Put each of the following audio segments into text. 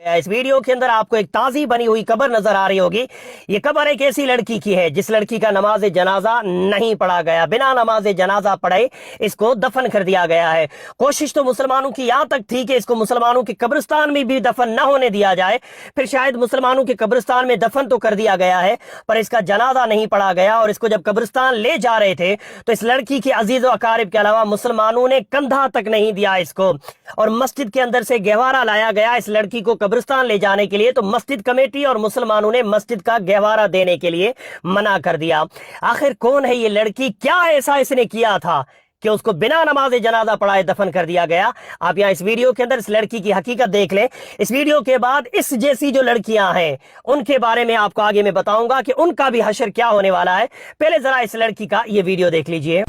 इस वीडियो के अंदर आपको एक ताजी बनी हुई कब्र नजर आ रही होगी। ये कब्र एक ऐसी लड़की की है जिस लड़की का नमाज जनाजा नहीं पढ़ा गया, बिना नमाज जनाजा पढ़े इसको दफन कर दिया गया है। कोशिश तो मुसलमानों की यहां तक थी कि इसको मुसलमानों के कब्रिस्तान में भी दफन न होने दिया जाए, फिर शायद मुसलमानों के कब्रिस्तान में दफन तो कर दिया गया है पर इसका जनाजा नहीं पढ़ा गया। और इसको जब कब्रिस्तान ले जा रहे थे तो इस लड़की के अजीज व अकारिब के अलावा मुसलमानों ने कंधा तक नहीं दिया इसको, और मस्जिद के अंदर से गहवारा लाया गया इस लड़की को कब्रिस्तान ले जाने के लिए। तो मस्जिद कमेटी और मुसलमानों ने मस्जिद का गहवारा देने के लिए मना कर दिया। आखिर कौन है ये लड़की, क्या ऐसा इसने किया था कि उसको बिना नमाज जनाजा पढ़ाए दफन कर दिया गया? आप यहाँ इस वीडियो के अंदर इस लड़की की हकीकत देख लें। इस वीडियो के बाद इस जैसी जो लड़कियां हैं उनके बारे में आपको आगे मैं बताऊंगा कि उनका भी हशर क्या होने वाला है। पहले जरा इस लड़की का ये वीडियो देख लीजिए।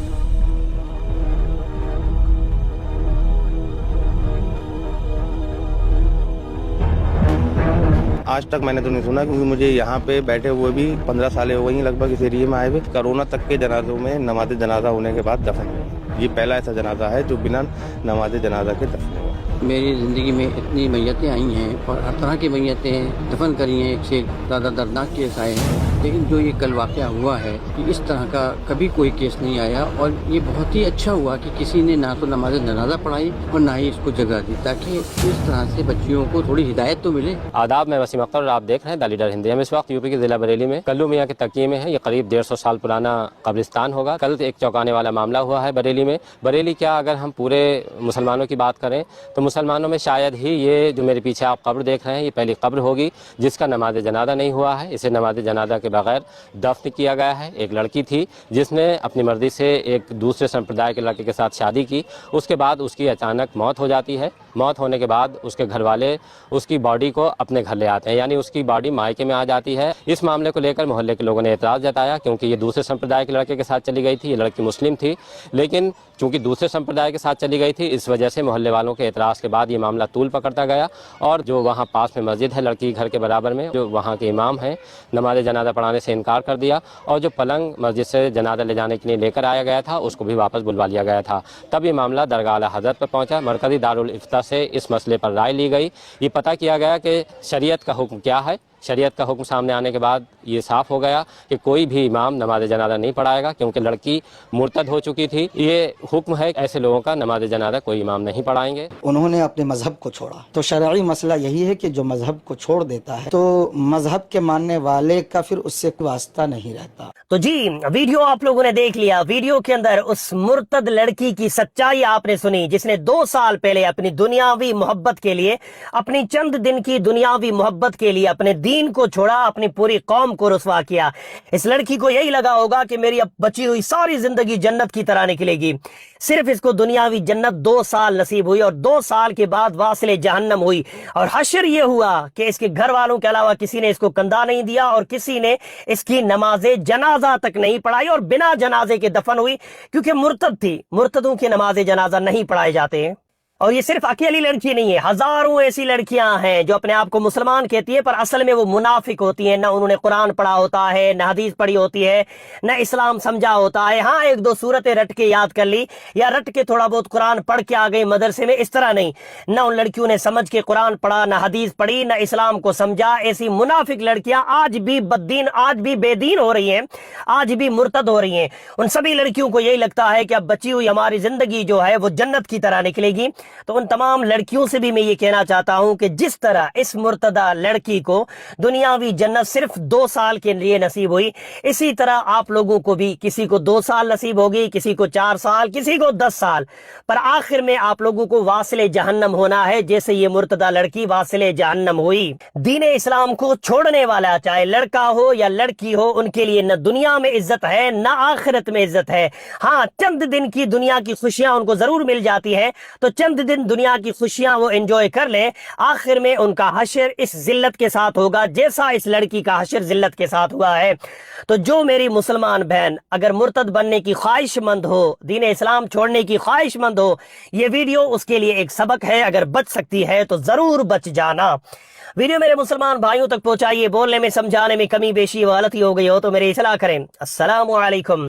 आज तक मैंने तो नहीं सुना, क्योंकि मुझे यहाँ पे बैठे हुए भी 15 साल हो गई लगभग इस एरिया में आए हुए। कोरोना तक के जनाजों में नमाज जनाजा होने के बाद दफन हुआ। ये पहला ऐसा जनाजा है जो बिना नमाज जनाजा के दफन हुआ। मेरी ज़िंदगी में इतनी मैयतें आई हैं और हर तरह की मैयतें दफन करी हैं, एक से ज़्यादा दर्दनाक केस आए हैं, लेकिन जो ये कल वाक़या हुआ है कि इस तरह का कभी कोई केस नहीं आया। और ये बहुत ही अच्छा हुआ कि किसी ने ना तो नमाज जनाजा पढ़ाई और ना ही इसको जगह दी, ताकि इस तरह से बच्चियों को थोड़ी हिदायत तो मिले। आदाब, मैं वसीम अख्तर और आप देख रहे हैं द लीडर हिंदी। हम इस वक्त यूपी के ज़िला बरेली में कल्लू मियाँ के तकिए में है। ये करीब 150 साल पुराना कब्रिस्तान होगा। कल एक चौंकाने वाला मामला हुआ है बरेली में। बरेली क्या, अगर हम पूरे मुसलमानों की बात करें तो मुसलमानों में शायद ही ये जो मेरे पीछे आप कब्र देख रहे हैं ये पहली कब्र होगी जिसका नमाज जनाजा नहीं हुआ है। इसे नमाज जनाजा के बगैर दफन किया गया है। एक लड़की थी जिसने अपनी मर्जी से एक दूसरे संप्रदाय के लड़के के साथ शादी की, उसके बाद उसकी अचानक मौत हो जाती है। मौत होने के बाद उसके घर वाले उसकी बॉडी को अपने घर ले आते हैं, यानी उसकी बॉडी मायके में आ जाती है। इस मामले को लेकर मोहल्ले के लोगों ने एतराज़ जताया, क्योंकि ये दूसरे संप्रदाय के लड़के के साथ चली गई थी। ये लड़की मुस्लिम थी, लेकिन चूंकि दूसरे संप्रदाय के साथ चली गई थी, इस वजह से मोहल्ले वालों के एतराज़ के बाद ये मामला तूल पकड़ता गया। और जो वहाँ पास में मस्जिद है लड़की घर के बराबर में, जो वहाँ के इमाम हैं, नमाज जनाजा पढ़ाने से इनकार कर दिया। और जो पलंग मस्जिद से जनाजा ले जाने के लिए लेकर आया गया था उसको भी वापस बुलवा लिया गया था। तब ये मामला दरगाह आला हज़रत पर पहुँचा। मरकज़ी दारुल इफ्ता से इस मसले पर राय ली गई। ये पता किया गया कि शरीयत का हुक्म क्या है। शरीयत का हुक्म सामने आने के बाद ये साफ़ हो गया कि कोई भी इमाम नमाज जनाजा नहीं पढ़ाएगा, क्योंकि लड़की मुर्तद हो चुकी थी। ये हुक्म है, ऐसे लोगों का नमाज जनाजा कोई इमाम नहीं पढ़ाएंगे। उन्होंने अपने मजहब को छोड़ा, तो शरई मसला यही है कि जो मजहब को छोड़ देता है तो मजहब के मानने वाले का फिर उससे कोई वास्ता नहीं रहता। तो जी, वीडियो आप लोगों ने देख लिया। वीडियो के अंदर उस मुर्तद लड़की की सच्चाई आपने सुनी, जिसने 2 साल पहले अपनी दुनियावी मोहब्बत के लिए, अपनी चंद दिन की दुनियावी मोहब्बत के लिए अपने दीन को छोड़ा, अपनी पूरी कौम को रुसवा किया। इस लड़की को यही लगा होगा कि मेरी अब बची हुई सारी जिंदगी जन्नत की तरह निकलेगी। सिर्फ इसको दुनियावी जन्नत 2 साल नसीब हुई, और 2 साल के बाद वासिले जहन्नम हुई। और हशर ये हुआ कि इसके घर वालों के अलावा किसी ने इसको कंधा नहीं दिया और किसी ने इसकी नमाजे जनाजा तक नहीं पढ़ाई, और बिना जनाजे के दफन हुई, क्योंकि मुर्तद थी। मुर्तदों के नमाजे जनाजा नहीं पढ़ाए जाते हैं। और ये सिर्फ अकेली लड़की नहीं है, हजारों ऐसी लड़कियां हैं जो अपने आप को मुसलमान कहती है पर असल में वो मुनाफिक होती हैं। ना उन्होंने कुरान पढ़ा होता है, ना हदीस पढ़ी होती है, ना इस्लाम समझा होता है। हाँ, 1-2 सूरतें रट के याद कर ली या रट के थोड़ा बहुत कुरान पढ़ के आ गई मदरसे में, इस तरह नहीं। ना उन लड़कियों ने समझ के कुरान पढ़ा, ना हदीस पढ़ी, ना इस्लाम को समझा। ऐसी मुनाफिक लड़कियां आज भी बद्दीन, आज भी बेदीन हो रही हैं, आज भी मुर्तद हो रही हैं। उन सभी लड़कियों को यही लगता है कि अब बची हुई हमारी जिंदगी जो है वो जन्नत की तरह निकलेगी। तो उन तमाम लड़कियों से भी मैं ये कहना चाहता हूं कि जिस तरह इस मुर्तदा लड़की को दुनियावी जन्नत सिर्फ 2 साल के लिए नसीब हुई, इसी तरह आप लोगों को भी किसी को 2 साल नसीब होगी, किसी को 4 साल, किसी को 10 साल, पर आखिर में आप लोगों को वासिले जहन्नम होना है, जैसे ये मुर्तदा लड़की वासिले जहन्नम हुई। दीन इस्लाम को छोड़ने वाला, चाहे लड़का हो या लड़की हो, उनके लिए न दुनिया में इज्जत है न आखिरत में इज्जत है। हाँ, चंद दिन की दुनिया की खुशियां उनको जरूर मिल जाती है, तो चंद दिन दुनिया की खुशियां वो एंजॉय कर ले, आखिर में उनका हशर इस जिल्लत के साथ होगा जैसा इस लड़की का हशर जिल्लत के साथ हुआ है। तो जो मेरी मुसलमान बहन अगर मुर्तद बनने की ख्वाहिशमंद हो, दीन इस्लाम छोड़ने की ख्वाहिशमंद हो, ये वीडियो उसके लिए एक सबक है। अगर बच सकती है तो जरूर बच जाना। वीडियो मेरे मुसलमान भाइयों तक पहुंचाइए। बोलने में समझाने में कमी बेशी गलती हो गई हो तो मेरी इस्लाह करें। अस्सलामु अलैकुम।